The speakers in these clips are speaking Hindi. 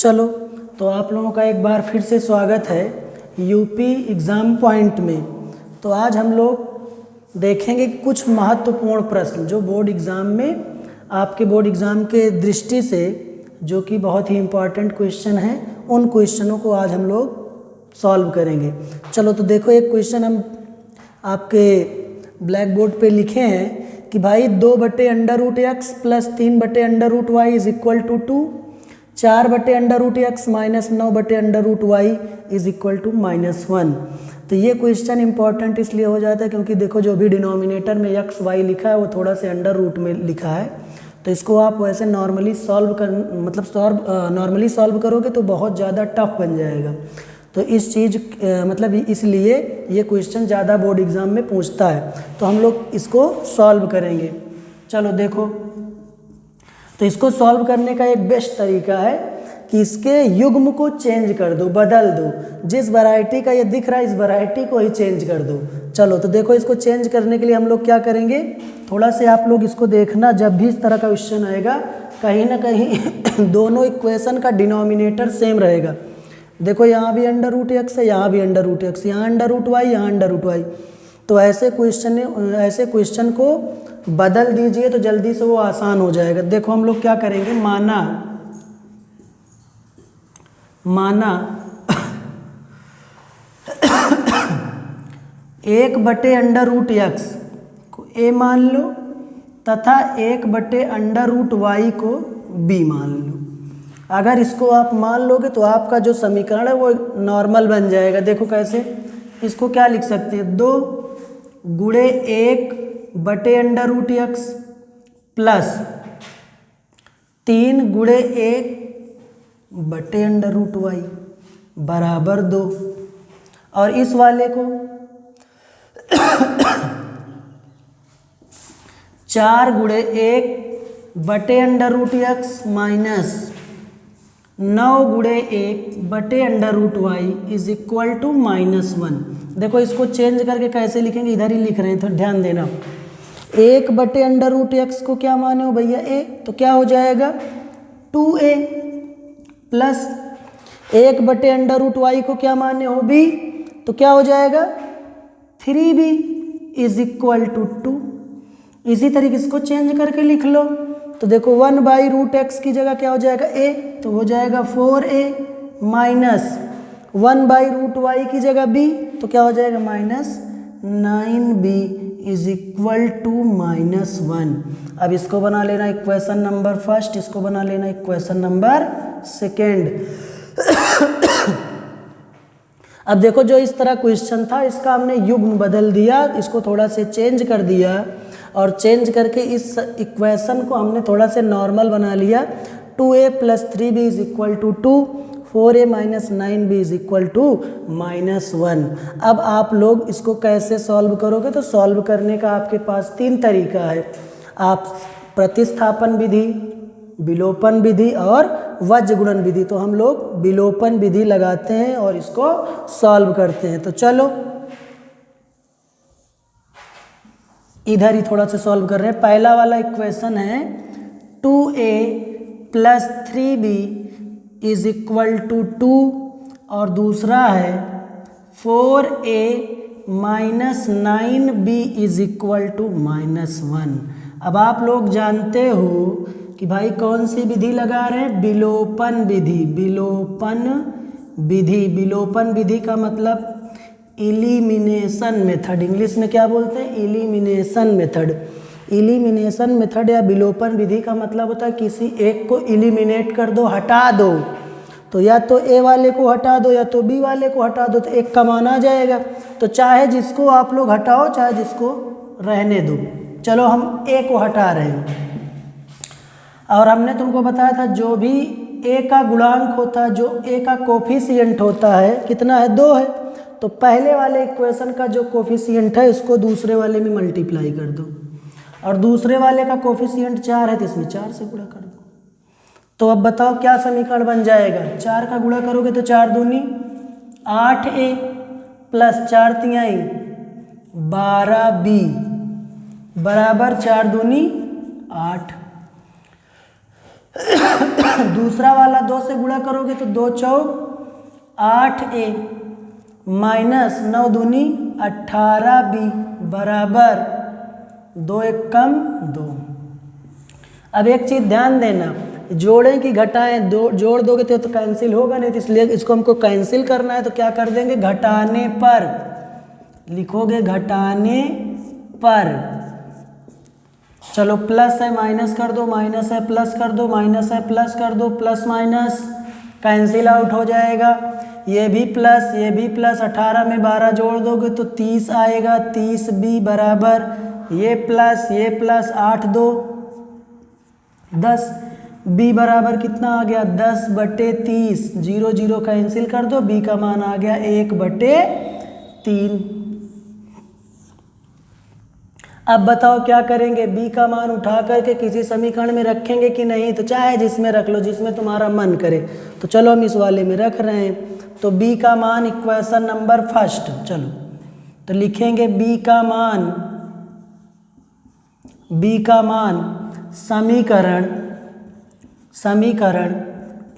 चलो, तो आप लोगों का एक बार फिर से स्वागत है यूपी एग्ज़ाम पॉइंट में। तो आज हम लोग देखेंगे कि कुछ महत्वपूर्ण प्रश्न जो बोर्ड एग्ज़ाम में आपके बोर्ड एग्ज़ाम के दृष्टि से जो कि बहुत ही इम्पॉर्टेंट क्वेश्चन हैं, उन क्वेश्चनों को आज हम लोग सॉल्व करेंगे। चलो, तो देखो एक क्वेश्चन हम आपके ब्लैक बोर्ड पे लिखे हैं कि भाई 2/√x plus 3/√y is equal to 2, 4/√x minus 9/√y is equal to -1। तो ये क्वेश्चन इंपॉर्टेंट इसलिए हो जाता है क्योंकि देखो जो भी डिनोमिनेटर में x y लिखा है वो थोड़ा से अंडर रूट में लिखा है। तो इसको आप वैसे नॉर्मली सॉल्व करोगे तो बहुत ज़्यादा टफ बन जाएगा। तो इस चीज़ इसलिए ये क्वेश्चन ज़्यादा बोर्ड एग्ज़ाम में पूछता है, तो हम लोग इसको सॉल्व करेंगे। चलो देखो, तो इसको सॉल्व करने का एक बेस्ट तरीका है कि इसके युग्म को चेंज कर दो, बदल दो। जिस वैरायटी का ये दिख रहा है इस वैरायटी को ही चेंज कर दो। चलो, तो देखो इसको चेंज करने के लिए हम लोग क्या करेंगे, थोड़ा से आप लोग इसको देखना, जब भी इस तरह का क्वेश्चन आएगा कहीं ना कहीं दोनों इक्वेशन का डिनोमिनेटर सेम रहेगा। देखो यहाँ भी √x है, यहाँ भी √x, यहाँ √y, यहाँ √y। तो ऐसे क्वेश्चन को बदल दीजिए तो जल्दी से वो आसान हो जाएगा। देखो हम लोग क्या करेंगे, माना 1/√x को a मान लो तथा 1/√y को b मान लो। अगर इसको आप मान लोगे तो आपका जो समीकरण है वो नॉर्मल बन जाएगा। देखो कैसे, इसको क्या लिख सकते हैं, 2 गुणे 1/√x प्लस 3 गुणे 1/√y बराबर 2। और इस वाले को 4 गुणे 1/√x माइनस 9 गुणे 1/√y इज इक्वल टू -1। देखो इसको चेंज करके कैसे लिखेंगे, इधर ही लिख रहे हैं, तो ध्यान देना। 1/√x को क्या माने हो भैया, a, तो क्या हो जाएगा 2a प्लस 1/√y को क्या माने हो b, तो क्या हो जाएगा 3b इज इक्वल टू 2। इसी तरीके इसको चेंज करके लिख लो। तो देखो 1/√x की जगह क्या हो जाएगा a, तो हो जाएगा 4a माइनस 1/√y की जगह b, तो क्या हो जाएगा -9b इज इक्वल टू -1। अब इसको बना लेना इक्वेशन नंबर फर्स्ट, इसको बना लेना इक्वेशन नंबर सेकेंड। अब देखो जो इस तरह क्वेश्चन था इसका हमने युग्म बदल दिया, इसको थोड़ा से चेंज कर दिया और चेंज करके इस इक्वेशन को हमने थोड़ा से नॉर्मल बना लिया। 2a plus 3b is equal to 2, 4a minus 9b is equal to -1। अब आप लोग इसको कैसे सॉल्व करोगे, तो सॉल्व करने का आपके पास 3 तरीका है। आप प्रतिस्थापन विधि, विलोपन विधि और वज्र गुणन विधि। तो हम लोग विलोपन विधि लगाते हैं और इसको सॉल्व करते हैं। तो चलो इधर ही थोड़ा सा सॉल्व कर रहे हैं। पहला वाला इक्वेशन है 2a plus 3b is equal to 2 और दूसरा है 4a minus 9b is equal to -1। अब आप लोग जानते हो कि भाई कौन सी विधि लगा रहे हैं, विलोपन विधि। विलोपन विधि का मतलब इलिमिनेशन मेथड, इंग्लिश में क्या बोलते हैं, इलिमिनेशन मेथड। इलिमिनेशन मेथड या विलोपन विधि का मतलब होता है किसी एक को इलिमिनेट कर दो, हटा दो। तो या तो ए वाले को हटा दो या तो बी वाले को हटा दो, तो एक का मान आ जाएगा। तो चाहे जिसको आप लोग हटाओ चाहे जिसको रहने दो। चलो हम ए को हटा रहे हैं और हमने तुमको बताया था जो भी ए का गुणांक होता है, जो ए का कोफिशिएंट होता है, कितना है, 2 है। तो पहले वाले इक्वेशन का जो कोफिशिएंट है उसको दूसरे वाले में मल्टीप्लाई कर दो और दूसरे वाले का कोफिशिएंट 4 है तो इसमें 4 से गुणा कर दो। तो अब बताओ क्या समीकरण बन जाएगा, 4 का गुणा करोगे तो 4 दूनी 8a प्लस 4 तिहाई 12b बराबर 4 दूनी 8। दूसरा वाला 2 से गुणा करोगे तो 2 चौक 8a माइनस 9 दूनी 18b बराबर 2 एक कम 2। अब एक चीज़ ध्यान देना, जोड़ें कि घटाएं, जोड़ दोगे तो कैंसिल होगा नहीं, तो इसलिए इसको हमको कैंसिल करना है। तो क्या कर देंगे, घटाने पर लिखोगे, घटाने पर। चलो प्लस है माइनस कर दो, माइनस है प्लस कर दो, माइनस है प्लस कर दो, प्लस माइनस कैंसिल आउट हो जाएगा। ये भी प्लस 18 में 12 जोड़ दोगे तो 30 आएगा, 30b बराबर ये प्लस 8 2 10, b बराबर कितना आ गया 10/30, 0 0 कैंसिल कर दो, b का मान आ गया 1/3। अब बताओ क्या करेंगे, b का मान उठा करके किसी समीकरण में रखेंगे कि नहीं, तो चाहे जिसमें रख लो, जिसमें तुम्हारा मन करे। तो चलो हम इस वाले में रख रहे हैं। तो b का मान इक्वेशन नंबर फर्स्ट, चलो तो लिखेंगे b का मान समीकरण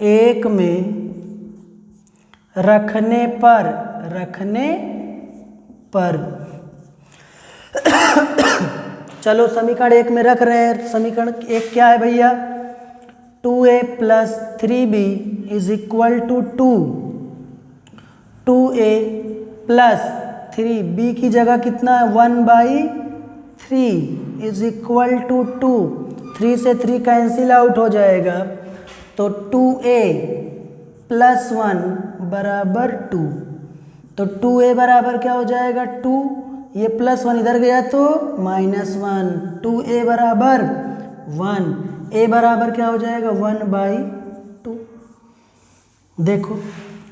1 में रखने पर चलो समीकरण 1 में रख रहे हैं। समीकरण 1 क्या है भैया, 2a + 3b = 2, 2a + 3b की जगह कितना है 1/3 = 2, 3 से 3 कैंसिल आउट हो जाएगा। तो 2a + 1 बराबर 2, तो 2a बराबर क्या हो जाएगा 2, ये +1 इधर गया तो -1, 2a बराबर 1, a बराबर क्या हो जाएगा 1/2। देखो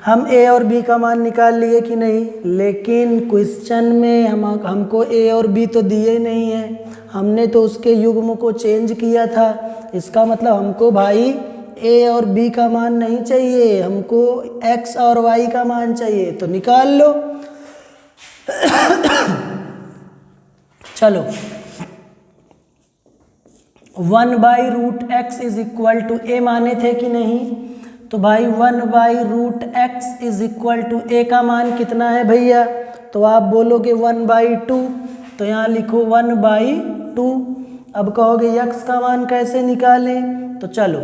हम a और b का मान निकाल लिए कि नहीं, लेकिन क्वेश्चन में हमको a और b तो दिए नहीं है, हमने तो उसके युग्म को चेंज किया था। इसका मतलब हमको भाई a और b का मान नहीं चाहिए, हमको x और y का मान चाहिए। तो निकाल लो। चलो 1/√x = a माने थे कि नहीं, तो भाई 1/√x = a का मान कितना है भैया, तो आप बोलोगे 1/2, तो यहाँ लिखो 1/2। अब कहोगे x का मान कैसे निकालें, तो चलो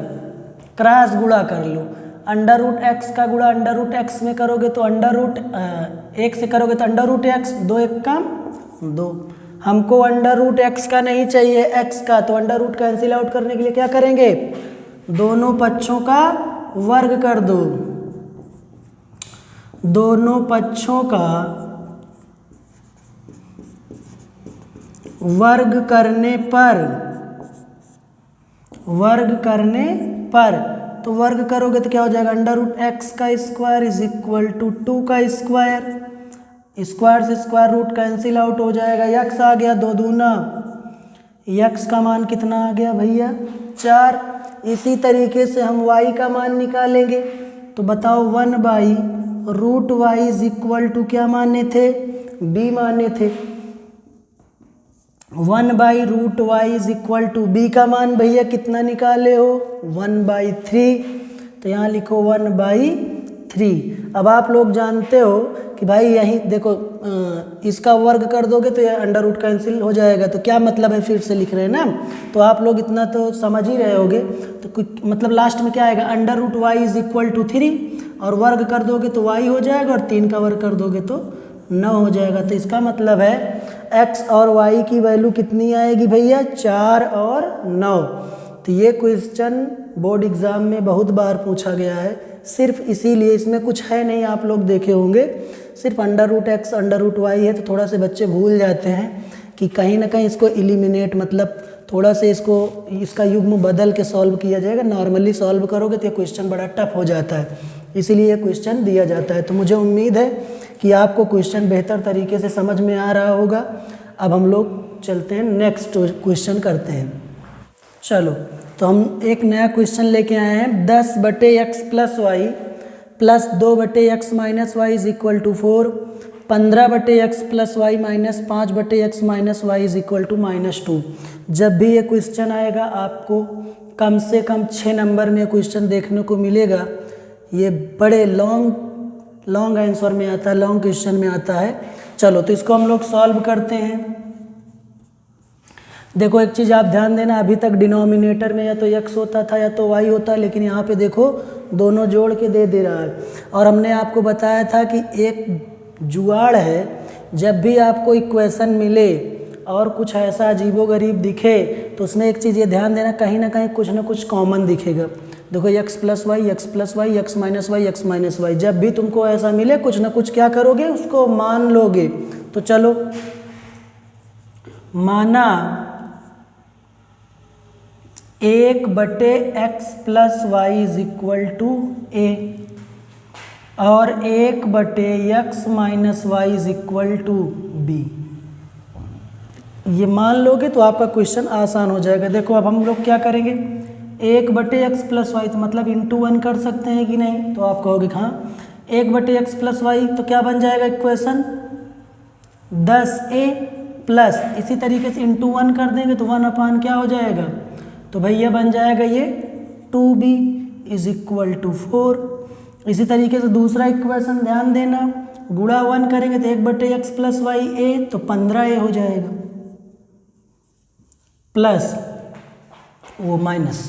क्रॉस गुणा कर लो। √x का गुणा √x में करोगे तो √1 से करोगे तो √x, 2 एक कम 2। हमको √x का नहीं चाहिए, x का, तो √ कैंसिल आउट करने के लिए क्या करेंगे, दोनों पक्षों का वर्ग कर दो। दोनों पक्षों का वर्ग करने पर तो वर्ग करोगे तो क्या हो जाएगा, √x² = 2 का स्क्वायर, स्क्वायर से स्क्वायर रूट कैंसिल आउट हो जाएगा, x आ गया 2 दूना, x का मान कितना आ गया भैया 4। इसी तरीके से हम y का मान निकालेंगे। तो बताओ 1/√y = क्या माने थे, b माने थे। 1/√y = b का मान भैया कितना निकाले हो 1/3, तो यहाँ लिखो 1/3। अब आप लोग जानते हो कि भाई यहीं देखो इसका वर्ग कर दोगे तो यह √ कैंसिल हो जाएगा, तो क्या मतलब है फिर से लिख रहे हैं ना, तो आप लोग इतना तो समझ ही रहे होगे। तो कुछ मतलब लास्ट में क्या आएगा, √y = 3 और वर्ग कर दोगे तो y हो जाएगा, और 3 का वर्ग कर दोगे तो 9 हो जाएगा। तो इसका मतलब है x और y की वैल्यू कितनी आएगी भैया 4 और 9। तो ये क्वेश्चन बोर्ड एग्ज़ाम में बहुत बार पूछा गया है, सिर्फ इसीलिए, इसमें कुछ है नहीं, आप लोग देखे होंगे, सिर्फ √x √y है। तो थोड़ा से बच्चे भूल जाते हैं कि कहीं ना कहीं इसको एलिमिनेट, मतलब थोड़ा से इसका युग्म बदल के सॉल्व किया जाएगा। नॉर्मली सॉल्व करोगे तो ये क्वेश्चन बड़ा टफ हो जाता है, इसीलिए ये क्वेश्चन दिया जाता है। तो मुझे उम्मीद है कि आपको क्वेश्चन बेहतर तरीके से समझ में आ रहा होगा। अब हम लोग चलते हैं, नेक्स्ट क्वेश्चन करते हैं। चलो तो हम एक नया क्वेश्चन लेके आए हैं, 10/x + y + 2/x - y = 4 15/x plus y minus 5/x minus y is equal to -2। जब भी ये क्वेश्चन आएगा आपको कम से कम 6 नंबर में क्वेश्चन देखने को मिलेगा। ये बड़े लॉन्ग आंसर में आता है, लॉन्ग क्वेश्चन में आता है। चलो तो इसको हम लोग सॉल्व करते हैं। देखो एक चीज़ आप ध्यान देना, अभी तक डिनोमिनेटर में या तो x होता था या तो y होता, लेकिन यहाँ पे देखो दोनों जोड़ के दे रहा है। और हमने आपको बताया था कि एक जुगाड़ है, जब भी आपको इक्वेशन मिले और कुछ ऐसा अजीबोगरीब दिखे तो उसमें एक चीज़ ये ध्यान देना, कहीं ना कहीं कुछ ना कुछ कॉमन दिखेगा। देखो x plus y, x plus y, x minus y, x minus y, जब भी तुमको ऐसा मिले कुछ ना कुछ क्या करोगे, उसको मान लोगे। तो चलो, माना 1/x plus y is equal to a और 1/x minus y is equal to b। ये मान लोगे तो आपका क्वेश्चन आसान हो जाएगा। देखो अब हम लोग क्या करेंगे, 1/x प्लस वाई तो मतलब इंटू 1 कर सकते हैं कि नहीं, तो आप कहोगे हाँ। 1/x प्लस वाई तो क्या बन जाएगा इक्वेशन 10a प्लस, इसी तरीके से इंटू 1 कर देंगे तो 1 क्या हो जाएगा, तो भैया बन जाएगा ये 2b इज इक्वल टू 4। इसी तरीके से दूसरा इक्वेशन ध्यान देना, गुणा 1 करेंगे तो 1/x प्लस वाई a तो 15a हो जाएगा, प्लस वो माइनस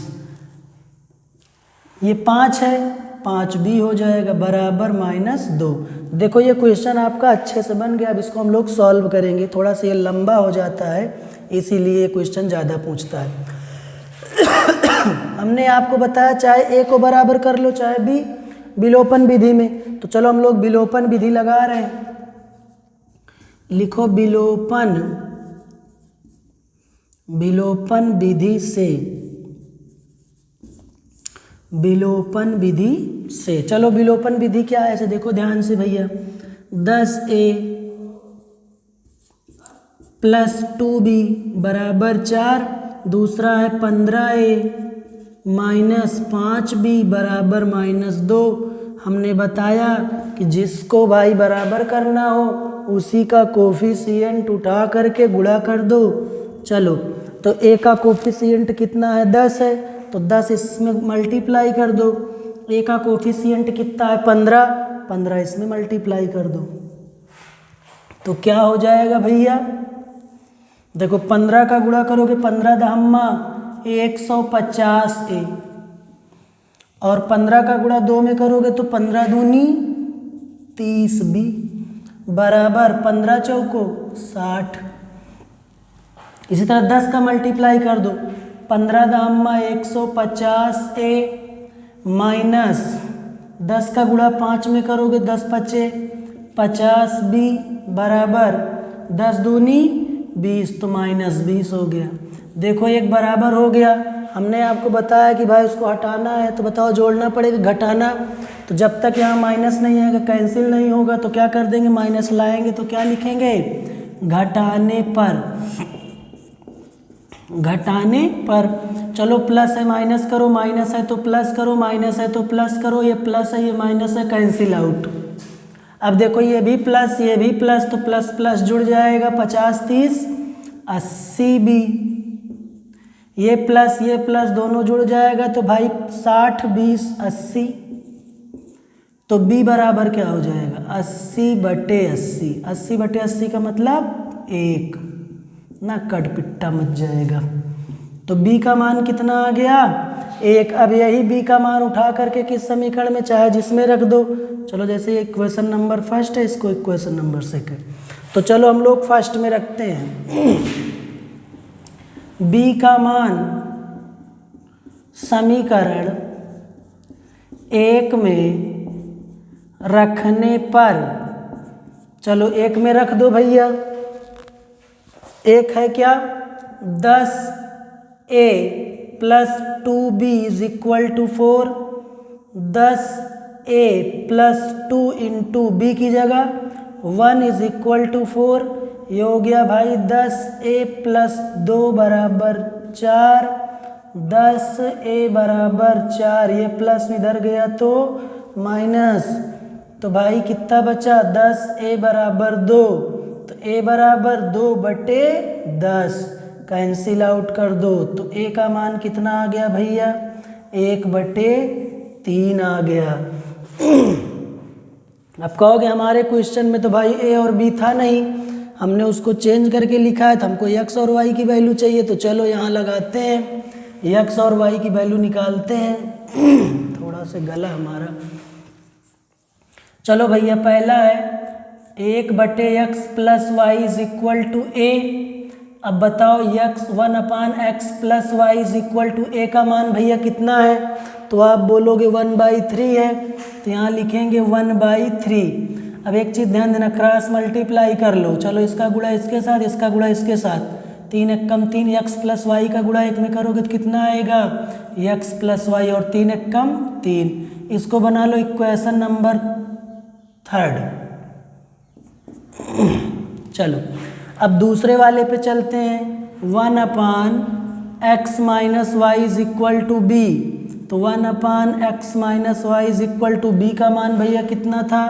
ये 5 है, 5b हो जाएगा बराबर -2। देखो ये क्वेश्चन आपका अच्छे से बन गया। अब इसको हम लोग सॉल्व करेंगे, थोड़ा सा ये लंबा हो जाता है इसीलिए ये क्वेश्चन ज़्यादा पूछता है। हमने आपको बताया चाहे a को बराबर कर लो चाहे b विलोपन विधि में। तो चलो हम लोग विलोपन विधि लगा रहे हैं। लिखो विलोपन विधि से, विलोपन विधि से। चलो विलोपन विधि क्या है ऐसे देखो ध्यान से भैया, 10a प्लस 2b बराबर 4, दूसरा है 15a माइनस 5b बराबर -2। हमने बताया कि जिसको भाई बराबर करना हो उसी का कोफिशिएंट उठा करके गुणा कर दो। चलो तो a का कोफिशिएंट कितना है 10 है, तो 10 इसमें मल्टीप्लाई कर दो। a का कोफिशिएंट कितना है 15 इसमें मल्टीप्लाई कर दो। तो क्या हो जाएगा भैया, देखो 15 का गुणा करोगे 15 दहम्मा 150a और 15 का गुणा 2 में करोगे तो 15 दूनी 30b बराबर 15 चौको 60। इसी तरह 10 का मल्टीप्लाई कर दो, 15 दहम्मा 150a माइनस 10 का गुणा 5 में करोगे 10 पचे 50b बराबर 10 दूनी 20 तो -20 हो गया। देखो एक बराबर हो गया। हमने आपको बताया कि भाई उसको हटाना है तो बताओ जोड़ना पड़ेगा घटाना, तो जब तक यहाँ माइनस नहीं आएगा कैंसिल नहीं होगा तो क्या कर देंगे माइनस लाएंगे तो क्या लिखेंगे घटाने पर, घटाने पर। चलो प्लस है माइनस करो, माइनस है तो प्लस करो, माइनस है तो प्लस करो, ये प्लस है ये माइनस है कैंसिल आउट। अब देखो ये भी प्लस ये भी प्लस तो प्लस प्लस जुड़ जाएगा 50 30 80b, ये प्लस दोनों जुड़ जाएगा तो भाई 60 20 80, तो b बराबर क्या हो जाएगा 80/80। 80/80 का मतलब 1 ना, कटपिट्टा मच जाएगा। तो b का मान कितना आ गया 1। अब यही b का मान उठा करके किस समीकरण में चाहे जिसमें रख दो। चलो जैसे ये इक्वेशन नंबर फर्स्ट है, इसको इक्वेशन नंबर सेकंड, तो चलो हम लोग फर्स्ट में रखते हैं। b का मान समीकरण 1 में रखने पर, चलो 1 में रख दो भैया। 1 है क्या 10a plus 2b is equal to 4, 10a plus 2 into b की जगह 1 इज इक्वल टू 4, ये हो गया भाई 10a प्लस 2 बराबर 4, 10a बराबर 4, ये प्लस इधर गया तो माइनस तो भाई कितना बचा 10 a बराबर 2, तो a बराबर 2/10 कैंसिल आउट कर दो, तो a का मान कितना आ गया भैया 1/3 आ गया। अब कहोगे हमारे क्वेश्चन में तो भाई a और b था नहीं, हमने उसको चेंज करके लिखा है, तो हमको x और y की वैल्यू चाहिए, तो चलो यहाँ लगाते हैं, x और y की वैल्यू निकालते हैं। थोड़ा सा गला हमारा, चलो भैया पहला है 1/x + y = a। अब बताओ x 1/x + y = a का मान भैया कितना है, तो आप बोलोगे 1/3 है, तो यहाँ लिखेंगे 1/3। अब एक चीज़ ध्यान देना, क्रॉस मल्टीप्लाई कर लो, चलो इसका गुणा इसके साथ, इसका गुणा इसके साथ, 3 × 1 = 3, x + y का गुणा 1 में करोगे तो कितना आएगा x + y, और 3 × 1 = 3। इसको बना लो इक्वेशन नंबर 3। चलो अब दूसरे वाले पे चलते हैं, 1/x - y = b, तो 1/x - y = b का मान भैया कितना था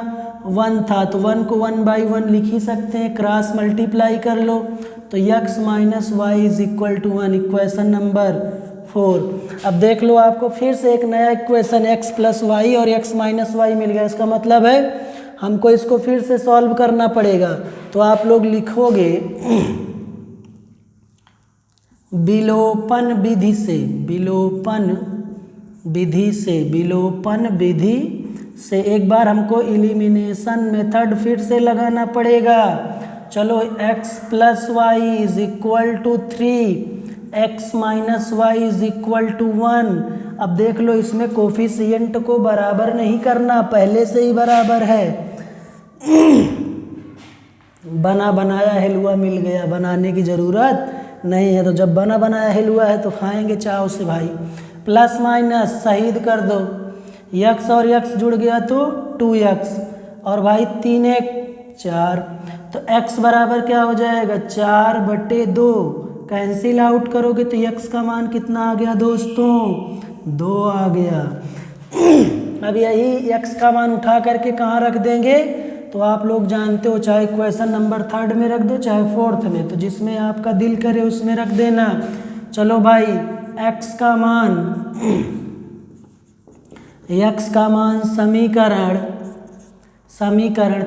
1 था, तो 1 को 1/1 लिख ही सकते हैं, क्रॉस मल्टीप्लाई कर लो, तो x - y = 1, इक्वेशन नंबर 4। अब देख लो आपको फिर से एक नया इक्वेशन x + y और x - y मिल गया, इसका मतलब है हमको इसको फिर से सॉल्व करना पड़ेगा। तो आप लोग लिखोगे विलोपन विधि से एक बार हमको एलिमिनेशन मेथड फिर से लगाना पड़ेगा। चलो x + y = 3, x - y = 1। अब देख लो इसमें कोफिशिएंट को बराबर नहीं करना, पहले से ही बराबर है। बना बनाया हिलवा मिल गया, बनाने की ज़रूरत नहीं है, तो जब बना बनाया हिलवा है तो खाएंगे चाव से भाई। प्लस माइनस शहीद कर दो, x और x जुड़ गया तो 2x, और भाई 3 × 1 = 4, तो x बराबर क्या हो जाएगा 4/2, कैंसिल आउट करोगे तो x का मान कितना आ गया दोस्तों 2 आ गया। अब यही x का मान उठा करके कहाँ रख देंगे, तो आप लोग जानते हो, चाहे क्वेश्चन नंबर 3 में रख दो चाहे 4 में, तो जिसमें आपका दिल करे उसमें रख देना। चलो भाई x का मान समीकरण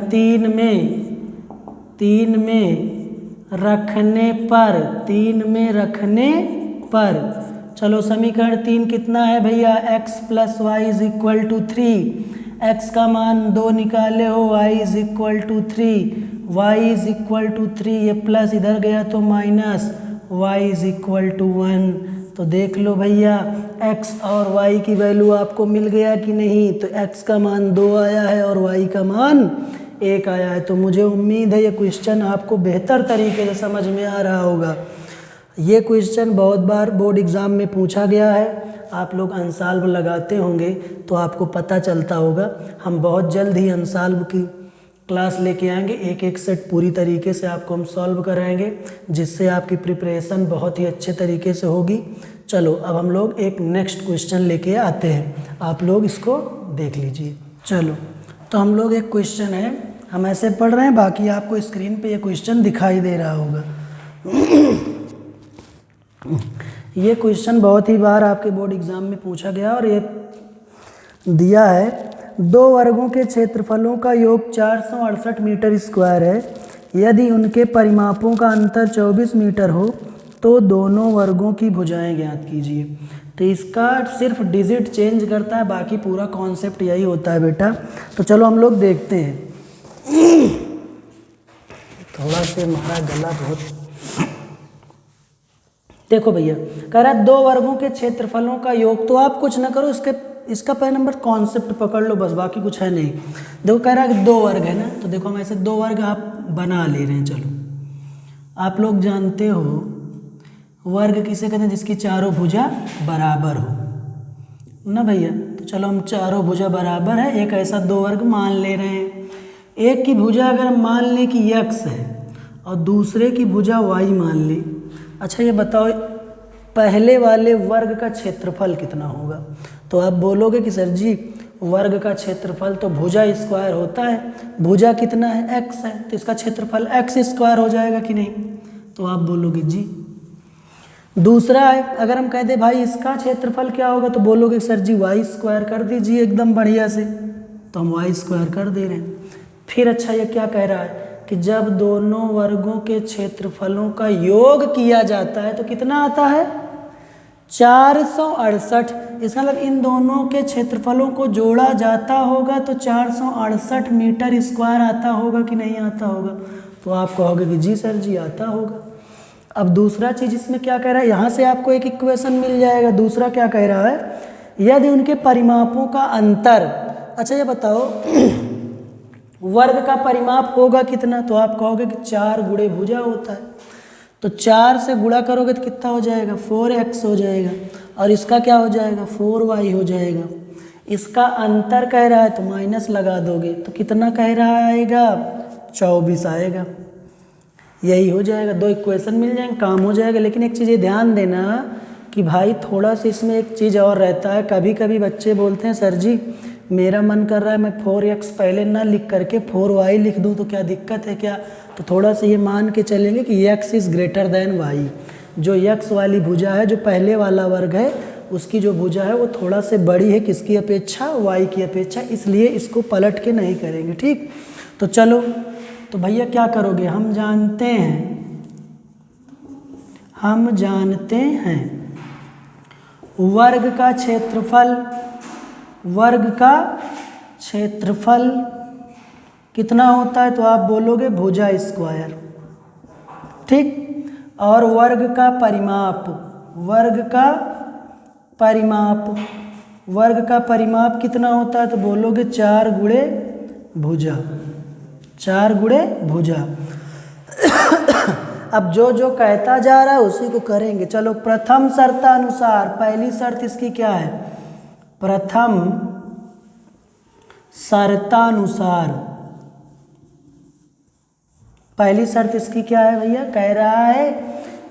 3 में रखने पर चलो समीकरण 3 कितना है भैया x + y = 3, x का मान 2 निकाले हो, y = 3, ये प्लस इधर गया तो माइनस, y = 1। तो देख लो भैया x और y की वैल्यू आपको मिल गया कि नहीं, तो x का मान 2 आया है और y का मान 1 आया है। तो मुझे उम्मीद है ये क्वेश्चन आपको बेहतर तरीके से समझ में आ रहा होगा। ये क्वेश्चन बहुत बार बोर्ड एग्ज़ाम में पूछा गया है, आप लोग अनसॉल्व लगाते होंगे तो आपको पता चलता होगा। हम बहुत जल्द ही अनसॉल्व की क्लास लेके आएंगे, एक एक सेट पूरी तरीके से आपको हम सॉल्व कराएंगे, जिससे आपकी प्रिपरेशन बहुत ही अच्छे तरीके से होगी। चलो अब हम लोग एक नेक्स्ट क्वेश्चन लेके आते हैं, आप लोग इसको देख लीजिए। चलो तो हम लोग एक क्वेश्चन है, हम ऐसे पढ़ रहे हैं, बाकी आपको स्क्रीन पे ये क्वेश्चन दिखाई दे रहा होगा। ये क्वेश्चन बहुत ही बार आपके बोर्ड एग्ज़ाम में पूछा गया और ये दिया है 2 वर्गों के क्षेत्रफलों का योग 468 मीटर स्क्वायर है। यदि उनके परिमापों का अंतर 24 मीटर हो तो दोनों वर्गों की भुजाएं ज्ञात कीजिए। तो इसका सिर्फ डिजिट चेंज करता है, बाकी पूरा कॉन्सेप्ट यही होता है बेटा। तो चलो हम लोग देखते हैं। थोड़ा से हमारा गला बहुत, देखो भैया कह रहा है 2 वर्गों के क्षेत्रफलों का योग, तो आप कुछ ना करो, इसका पहले नंबर कॉन्सेप्ट पकड़ लो बस, बाकी कुछ है नहीं। देखो कह रहा है कि 2 वर्ग है ना, तो देखो हम ऐसे 2 वर्ग आप बना ले रहे हैं। चलो आप लोग जानते हो वर्ग किसे कहते हैं, जिसकी चारों भुजा बराबर हो ना भैया। तो चलो हम चारों भुजा बराबर है, एक ऐसा 2 वर्ग मान ले रहे हैं। एक की भुजा अगर हम मान लें कि x है और दूसरे की भुजा y मान ले। अच्छा ये बताओ पहले वाले वर्ग का क्षेत्रफल कितना होगा, तो आप बोलोगे कि सर जी वर्ग का क्षेत्रफल तो भुजा स्क्वायर होता है, भुजा कितना है x है, तो इसका क्षेत्रफल x स्क्वायर हो जाएगा कि नहीं, तो आप बोलोगे जी। दूसरा है, अगर हम कह दें भाई इसका क्षेत्रफल क्या होगा, तो बोलोगे सर जी y स्क्वायर कर दीजिए एकदम बढ़िया से, तो हम y स्क्वायर कर दे रहे हैं। फिर अच्छा ये क्या कह रहा है कि जब दोनों वर्गों के क्षेत्रफलों का योग किया जाता है तो कितना आता है 468। इसका मतलब इन दोनों के क्षेत्रफलों को जोड़ा जाता होगा तो 468 मीटर स्क्वायर आता होगा कि नहीं आता होगा, तो आप कहोगे कि जी सर जी आता होगा। अब दूसरा चीज़ इसमें क्या कह रहा है, यहाँ से आपको एक इक्वेशन मिल जाएगा। दूसरा क्या कह रहा है, यदि उनके परिमापों का अंतर, अच्छा ये बताओ वर्ग का परिमाप होगा कितना, तो आप कहोगे कि 4 गुणे भुजा होता है, तो 4 से गुणा करोगे तो कितना हो जाएगा 4x हो जाएगा, और इसका क्या हो जाएगा 4y हो जाएगा। इसका अंतर कह रहा है तो माइनस लगा दोगे तो कितना कह रहा आएगा 24 आएगा, यही हो जाएगा। 2 इक्वेशन मिल जाएंगे, काम हो जाएगा। लेकिन एक चीज़ ये ध्यान देना कि भाई थोड़ा सा इसमें एक चीज़ और रहता है, कभी कभी बच्चे बोलते हैं सर जी मेरा मन कर रहा है मैं 4x पहले ना लिख करके 4y लिख दूं तो क्या दिक्कत है क्या, तो थोड़ा सा ये मान के चलेंगे कि x is greater than y। जो x वाली भुजा है, जो पहले वाला वर्ग है, उसकी जो भुजा है वो थोड़ा से बड़ी है किसकी अपेक्षा, y की अपेक्षा, इसलिए इसको पलट के नहीं करेंगे। ठीक, तो चलो तो भैया क्या करोगे, हम जानते हैं वर्ग का क्षेत्रफल कितना होता है, तो आप बोलोगे भुजा स्क्वायर। ठीक, और वर्ग का परिमाप कितना होता है, तो बोलोगे 4 गुणे भुजा, 4 गुणे भुजा। अब जो कहता जा रहा है उसी को करेंगे। चलो प्रथम शर्तानुसार, पहली शर्त इसकी क्या है, प्रथम शर्तानुसार पहली शर्त इसकी क्या है भैया, कह रहा है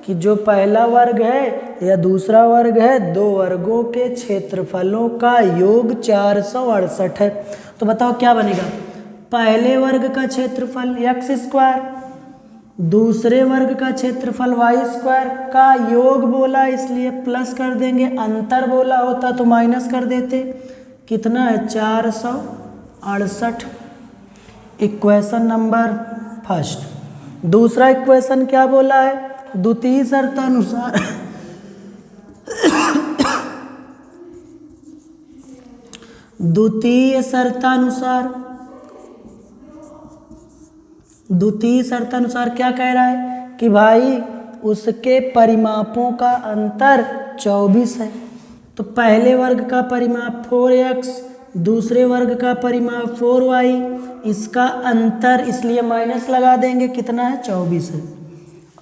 कि जो पहला वर्ग है या दूसरा वर्ग है, 2 वर्गों के क्षेत्रफलों का योग 468 है। तो बताओ क्या बनेगा, पहले वर्ग का क्षेत्रफल x स्क्वायर, दूसरे वर्ग का क्षेत्रफल y स्क्वायर का योग बोला इसलिए प्लस कर देंगे, अंतर बोला होता तो माइनस कर देते। कितना है 468, इक्वेशन नंबर फर्स्ट। दूसरा इक्वेशन क्या बोला है, द्वितीय शर्तानुसार द्वितीय शर्तानुसार क्या कह रहा है कि भाई उसके परिमापों का अंतर 24 है। तो पहले वर्ग का परिमाप 4x, दूसरे वर्ग का परिमाप 4y, इसका अंतर इसलिए माइनस लगा देंगे, कितना है 24 है।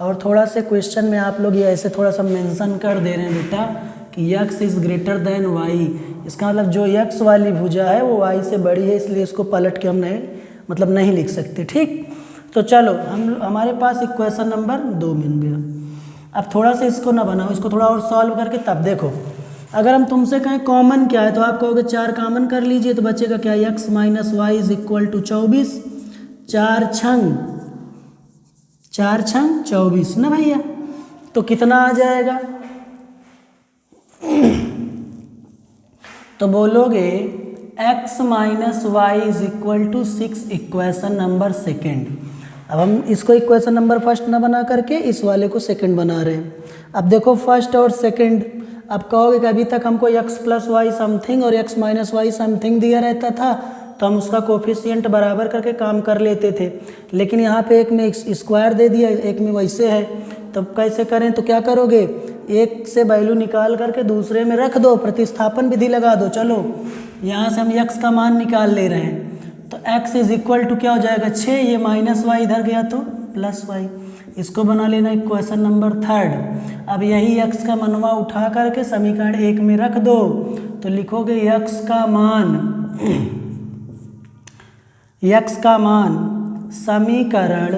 और थोड़ा से क्वेश्चन में आप लोग ये ऐसे थोड़ा सा मेंशन कर दे रहे हैं बेटा कि x is greater than y, इसका मतलब जो x वाली भुजा है वो y से बड़ी है, इसलिए इसको पलट के हम नहीं लिख सकते। ठीक, तो चलो हमारे पास इक्वेशन नंबर 2 मिल गया। अब थोड़ा सा इसको ना बनाओ, इसको थोड़ा और सॉल्व करके तब देखो। अगर हम तुमसे कहें कॉमन क्या है, तो आप कहोगे 4 कॉमन कर लीजिए, तो बचेगा क्या, x minus y is equal to 24, 4 छंग 24 ना भैया, तो कितना आ जाएगा, तो बोलोगे x minus y is equal to 6, equation number second. अब हम इसको इक्वेशन नंबर फर्स्ट ना बना करके इस वाले को सेकंड बना रहे हैं। अब देखो फर्स्ट और सेकंड, अब कहोगे कि अभी तक हमको x प्लस वाई समथिंग और x माइनस वाई समथिंग दिया रहता था, तो हम उसका कोफिशिएंट बराबर करके काम कर लेते थे। लेकिन यहाँ पे एक में स्क्वायर दे दिया, एक में वैसे है, तब कैसे करें, तो क्या करोगे, एक से वैल्यू निकाल करके दूसरे में रख दो, प्रतिस्थापन विधि लगा दो। चलो यहाँ से हम x का मान निकाल ले रहे हैं, तो x इज इक्वल टू क्या हो जाएगा 6, ये माइनस वाई इधर गया तो प्लस वाई, इसको बना लेना इक्वेशन नंबर थर्ड। अब यही x का मनवा उठा करके समीकरण 1 में रख दो, तो लिखोगे x का मान समीकरण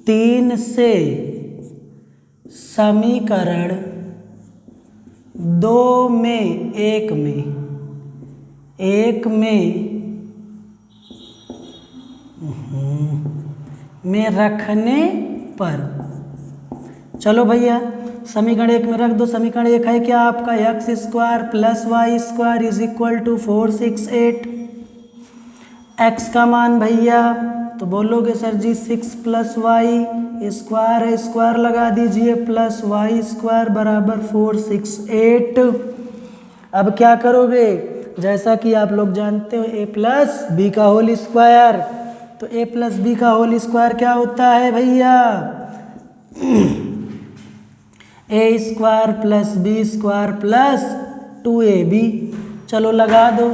3 से समीकरण 2 में 1 में एक में रखने पर। चलो भैया समीकरण 1 में रख दो। समीकरण 1 है क्या आपका, x square plus y square is equal to 468। एक्स का मान भैया तो बोलोगे सर जी 6 प्लस वाई स्क्वायर है, स्क्वायर लगा दीजिए, प्लस वाई स्क्वायर बराबर 468। अब क्या करोगे, जैसा कि आप लोग जानते हो ए प्लस बी का होल स्क्वायर, तो ए प्लस बी का होल स्क्वायर क्या होता है भैया, A square plus B square plus 2ab। चलो लगा दो,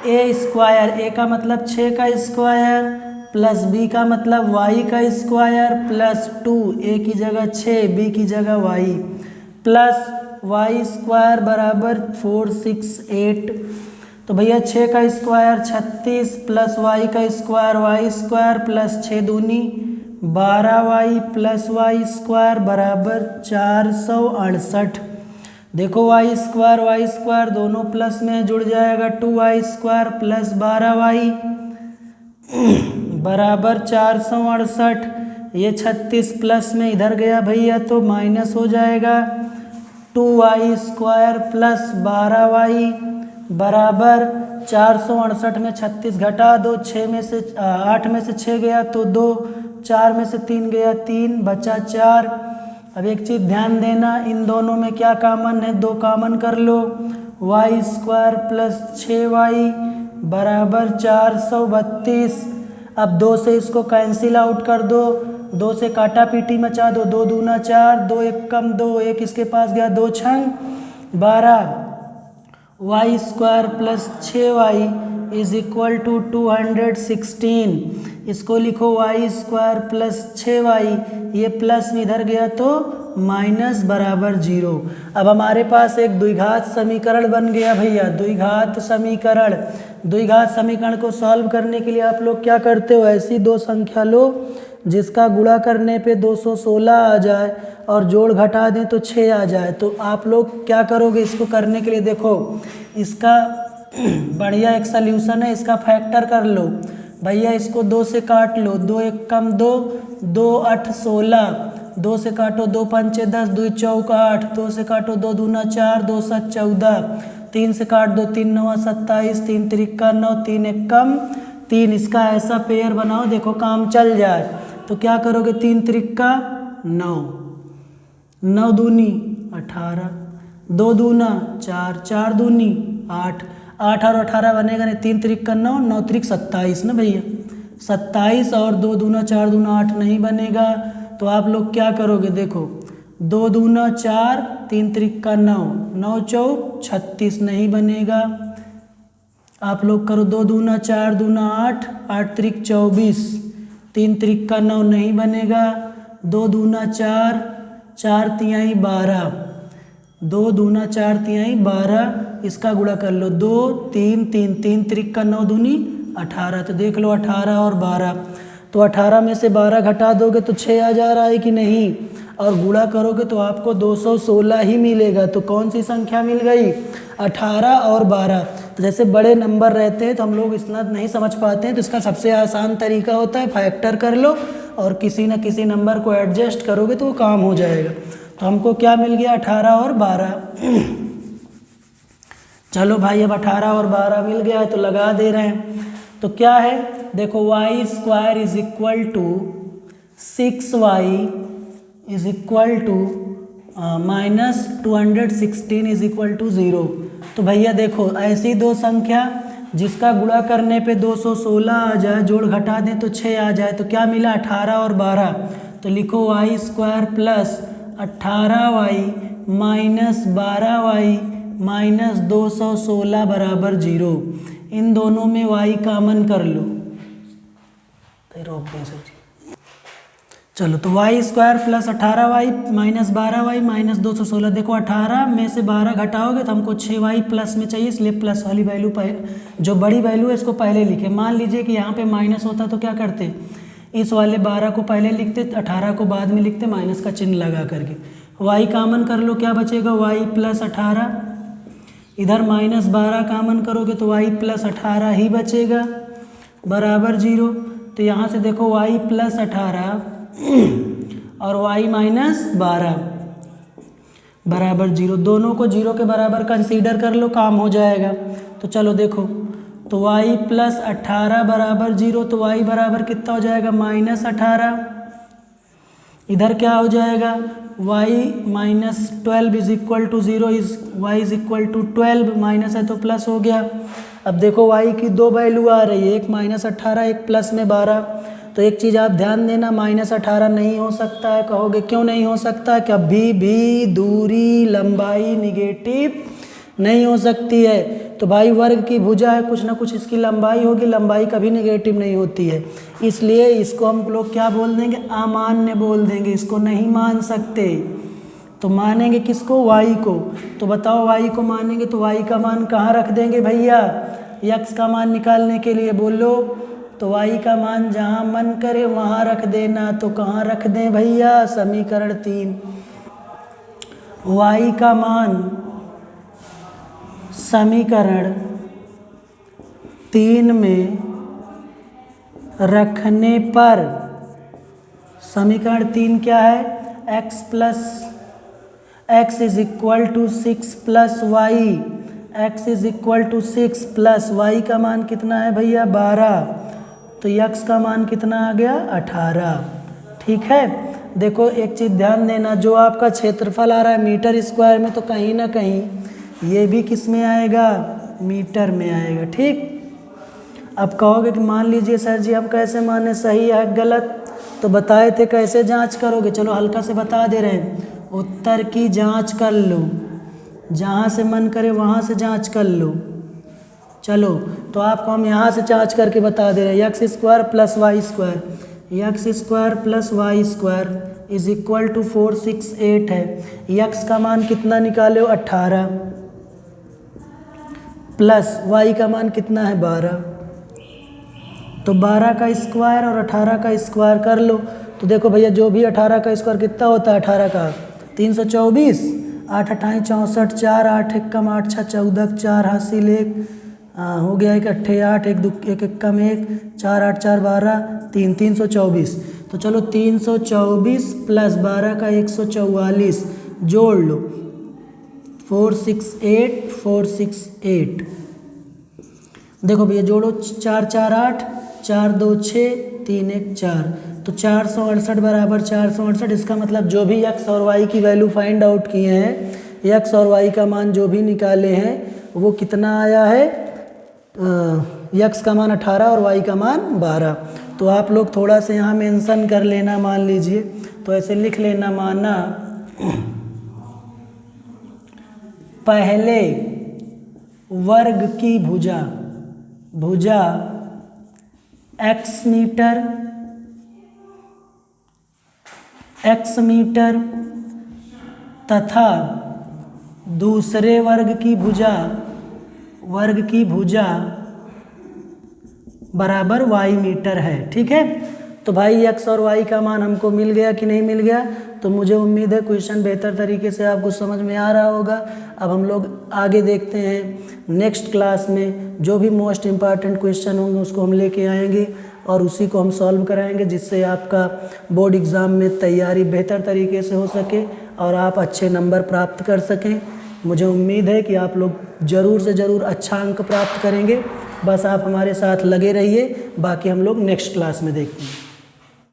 ए स्क्वायर, ए का मतलब 6 का स्क्वायर, प्लस बी का मतलब वाई का स्क्वायर, प्लस 2, ए की जगह 6, बी की जगह वाई, प्लस वाई स्क्वायर बराबर 468। तो भैया 6 का स्क्वायर 36 प्लस वाई का स्क्वायर वाई स्क्वायर प्लस 6 दूनी 12y प्लस वाई स्क्वायर बराबर 468। देखो वाई स्क्वायर दोनों प्लस में जुड़ जाएगा, 2y स्क्वायर प्लस 12y बराबर 468। ये 36 प्लस में इधर गया भैया तो माइनस हो जाएगा, 2y स्क्वायर प्लस 12y बराबर 468 में 36 घटा दो, 6 में से 8 में से 6 गया तो 2, 4 में से 3 गया 3, बचा 4। अब एक चीज़ ध्यान देना, इन दोनों में क्या कॉमन है, 2 कॉमन कर लो, वाई स्क्वायर प्लस 6y बराबर 432। अब 2 से इसको कैंसिल आउट कर दो, 2 से काटा पीटी मचा दो, 2 दूना 4, 2 एक कम 2, एक इसके पास गया, 2 छंग 12, y square plus 6y is equal to 216। इसको लिखो वाई स्क्वायर प्लस 6y, ये प्लस में इधर गया तो माइनस बराबर 0। अब हमारे पास एक द्विघात समीकरण बन गया भैया, द्विघात समीकरण। द्विघात समीकरण को सॉल्व करने के लिए आप लोग क्या करते हो, ऐसी दो संख्या लो जिसका गुणा करने पे 216 आ जाए और जोड़ घटा दें तो 6 आ जाए। तो आप लोग क्या करोगे इसको करने के लिए, देखो इसका बढ़िया एक सल्यूशन है, इसका फैक्टर कर लो भैया, इसको 2 से काट लो, 2 एक कम 2, 2 8 16, 2 से काटो 2 पंचे 10, 2 चौका 8, 2 से काटो 2 दूना 4, 2 7 14, 3 से काट दो 3 9 27, 3 त्रिका 9, 3 एक कम 3। इसका ऐसा पेयर बनाओ देखो काम चल जाए। तो क्या करोगे, 3 त्रिका 9, 9 दूनी 18, 2 दूना 4, 4 दूनी 8, 8 और 18 बनेगा नहीं, 3 त्रिक का 9, 9 त्रिक 27 ना भैया, 27 और 2 दूना 4 दूना 8 नहीं बनेगा। तो आप लोग क्या करोगे, देखो 2 दूना 4, 3 त्रिक का 9, 9 चौक 36 नहीं बनेगा। आप लोग करो 2 दूना 4 दूना 8, 8 त्रिक 24, 3 त्रिक का 9 नहीं बनेगा, 2 दूना 4, 4 तिहाई 12, 2 दूना 4 तिहाई 12, इसका गुणा कर लो 2 3 3, 3 त्रिक का 9 दूनी 18। तो देख लो 18 और 12, तो 18 में से 12 घटा दोगे तो 6 आ जा रहा है कि नहीं, और गुणा करोगे तो आपको 216 ही मिलेगा। तो कौन सी संख्या मिल गई, 18 और 12। तो जैसे बड़े नंबर रहते हैं तो हम लोग इतना नहीं समझ पाते हैं, तो इसका सबसे आसान तरीका होता है फैक्टर कर लो और किसी न किसी नंबर को एडजस्ट करोगे तो वो काम हो जाएगा। तो हमको क्या मिल गया, 18 और 12। चलो भाई अब 18 और 12 मिल गया है तो लगा दे रहे हैं। तो क्या है, देखो y square is equal to 6y is equal to minus 216 is equal to 0। तो भैया देखो ऐसी दो संख्या जिसका गुणा करने पे 216 आ जाए, जोड़ घटा दें तो 6 आ जाए। तो क्या मिला, 18 और 12। तो लिखो y square plus 18y minus 12y minus 216 बराबर 0। इन दोनों में y कॉमन कर लो, रोक दें सर। चलो तो y square plus 18y minus 12y minus 216। देखो 18 में से 12 घटाओगे तो हमको 6y प्लस में चाहिए, इसलिए प्लस वाली वैल्यू जो बड़ी वैल्यू है इसको पहले लिखे। मान लीजिए कि यहाँ पे माइनस होता तो क्या करते, इस वाले 12 को पहले लिखते, 18 को बाद में लिखते माइनस का चिन्ह लगा करके। y कॉमन कर लो, क्या बचेगा, y प्लस 18 इधर -12 कामन करोगे तो y + 18 ही बचेगा बराबर 0। तो यहाँ से देखो y + 18 और y - 12 बराबर 0, दोनों को 0 के बराबर कंसीडर कर लो, काम हो जाएगा। तो चलो देखो, तो y + 18 बराबर 0, तो y बराबर कितना हो जाएगा -18। इधर क्या हो जाएगा y - 12 = 0, y = 12, माइनस है तो प्लस हो गया। अब देखो y की दो वैल्यू आ रही है, एक -18 एक प्लस में 12। तो एक चीज़ आप ध्यान देना, -18 नहीं हो सकता है। कहोगे क्यों नहीं हो सकता? कभी भी दूरी लंबाई निगेटिव नहीं हो सकती है। तो भाई वर्ग की भुजा है, कुछ ना कुछ इसकी लंबाई होगी, लंबाई कभी निगेटिव नहीं होती है। इसलिए इसको हम लोग क्या बोल देंगे? अमान्य बोल देंगे, इसको नहीं मान सकते। तो मानेंगे किसको? y को। तो बताओ y को मानेंगे तो y का मान कहाँ रख देंगे भैया? x का मान निकालने के लिए बोलो, तो y का मान जहाँ मन करे वहाँ रख देना। तो कहाँ रख दें भैया? समीकरण 3। y का मान समीकरण 3 में रखने पर, समीकरण 3 क्या है? x = 6 + y, x = 6 + y का मान कितना है भैया? 12। तो x का मान कितना आ गया? 18। ठीक है, देखो एक चीज़ ध्यान देना, जो आपका क्षेत्रफल आ रहा है मीटर स्क्वायर में, तो कहीं ना कहीं ये भी किस में आएगा? मीटर में आएगा। ठीक, अब कहोगे कि मान लीजिए सर जी हम कैसे माने, सही है गलत? तो बताए थे कैसे जांच करोगे, चलो हल्का से बता दे रहे हैं। उत्तर की जांच कर लो, जहाँ से मन करे वहाँ से जांच कर लो। चलो तो आपको हम यहाँ से जांच करके बता दे रहे हैं। x² + y² x² + y² = 468 है। x का मान कितना निकाले हो? 18 प्लस y का मान कितना है? 12। तो 12 का स्क्वायर और 18 का स्क्वायर कर लो। तो देखो भैया, जो भी 18 का स्क्वायर कितना होता है? 18 का 324, 8 × 8 = 64, 4 8 1 = 8 6 14, 4 हासिल 1 हो गया, 1 8 8, 1 2 1 1 कम 1, 4 8 4 12 3 324। तो चलो 324 + 12 का 144 जोड़ लो, 468। देखो भैया जोड़ो, 4 4 8, 4 2 6, 3 1 4, तो 468 बराबर 468। इसका मतलब जो भी x और y की वैल्यू फाइंड आउट किए हैं, x और y का मान जो भी निकाले हैं, वो कितना आया है? x का मान 18 और y का मान 12। तो आप लोग थोड़ा सा यहाँ मेंशन कर लेना, मान लीजिए तो ऐसे लिख लेना, माना पहले वर्ग की भुजा x मीटर तथा दूसरे वर्ग की भुजा बराबर y मीटर है। ठीक है, तो भाई x और y का मान हमको मिल गया कि नहीं मिल गया? तो मुझे उम्मीद है क्वेश्चन बेहतर तरीके से आपको समझ में आ रहा होगा। अब हम लोग आगे देखते हैं, नेक्स्ट क्लास में जो भी मोस्ट इम्पॉर्टेंट क्वेश्चन होंगे उसको हम लेके आएंगे और उसी को हम सॉल्व कराएंगे, जिससे आपका बोर्ड एग्ज़ाम में तैयारी बेहतर तरीके से हो सके और आप अच्छे नंबर प्राप्त कर सकें। मुझे उम्मीद है कि आप लोग ज़रूर से ज़रूर अच्छा अंक प्राप्त करेंगे। बस आप हमारे साथ लगे रहिए, बाकी हम लोग नेक्स्ट क्लास में देखते हैं।